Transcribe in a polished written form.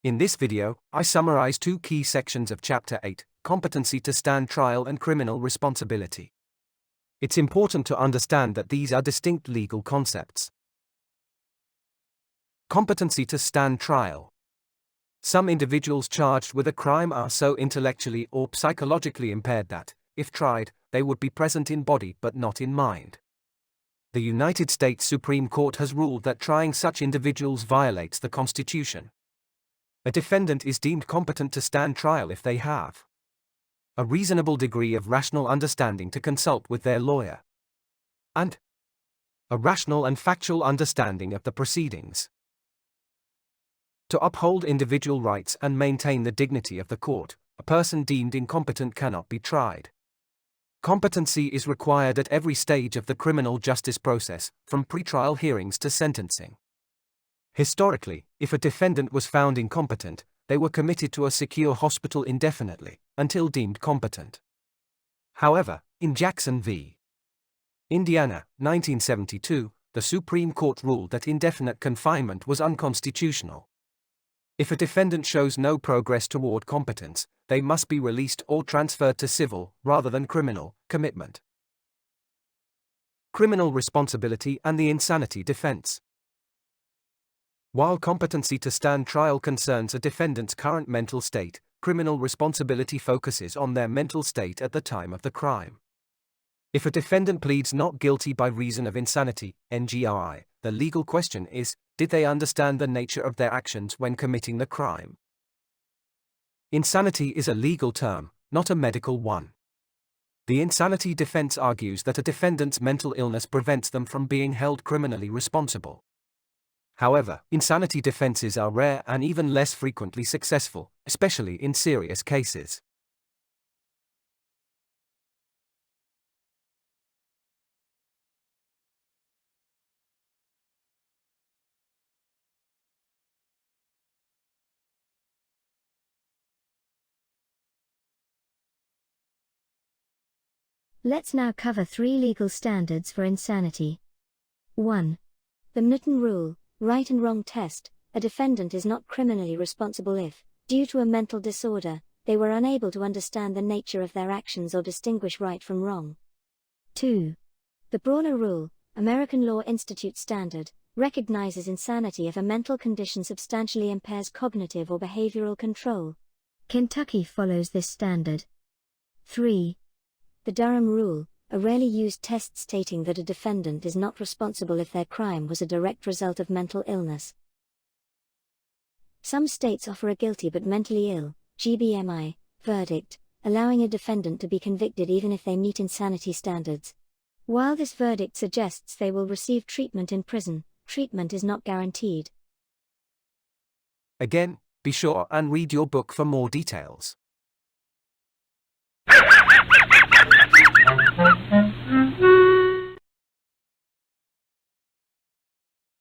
In this video, I summarize two key sections of Chapter 8, Competency to Stand Trial and Criminal Responsibility. It's important to understand that these are distinct legal concepts. Competency to stand trial. Some individuals charged with a crime are so intellectually or psychologically impaired that, if tried, they would be present in body but not in mind. The United States Supreme Court has ruled that trying such individuals violates the Constitution. A defendant is deemed competent to stand trial if they have a reasonable degree of rational understanding to consult with their lawyer, and a rational and factual understanding of the proceedings. To uphold individual rights and maintain the dignity of the court, a person deemed incompetent cannot be tried. Competency is required at every stage of the criminal justice process, from pretrial hearings to sentencing. Historically, if a defendant was found incompetent, they were committed to a secure hospital indefinitely, until deemed competent. However, in Jackson v. Indiana, 1972, the Supreme Court ruled that indefinite confinement was unconstitutional. If a defendant shows no progress toward competence, they must be released or transferred to civil, rather than criminal, commitment. Criminal responsibility and the insanity defense. While competency to stand trial concerns a defendant's current mental state, criminal responsibility focuses on their mental state at the time of the crime. If a defendant pleads not guilty by reason of insanity, NGRI, the legal question is, did they understand the nature of their actions when committing the crime? Insanity is a legal term, not a medical one. The insanity defense argues that a defendant's mental illness prevents them from being held criminally responsible. However, insanity defenses are rare and even less frequently successful, especially in serious cases. Let's now cover three legal standards for insanity. 1. The Newton Rule, right and wrong test. A defendant is not criminally responsible if, due to a mental disorder, they were unable to understand the nature of their actions or distinguish right from wrong. 2. The Brawler Rule, American Law Institute standard, recognizes insanity if a mental condition substantially impairs cognitive or behavioral control. Kentucky follows this standard. 3. The Durham Rule, a rarely used test stating that a defendant is not responsible if their crime was a direct result of mental illness. Some states offer a guilty but mentally ill, GBMI, verdict, allowing a defendant to be convicted even if they meet insanity standards. While this verdict suggests they will receive treatment in prison, treatment is not guaranteed. Again, be sure and read your book for more details.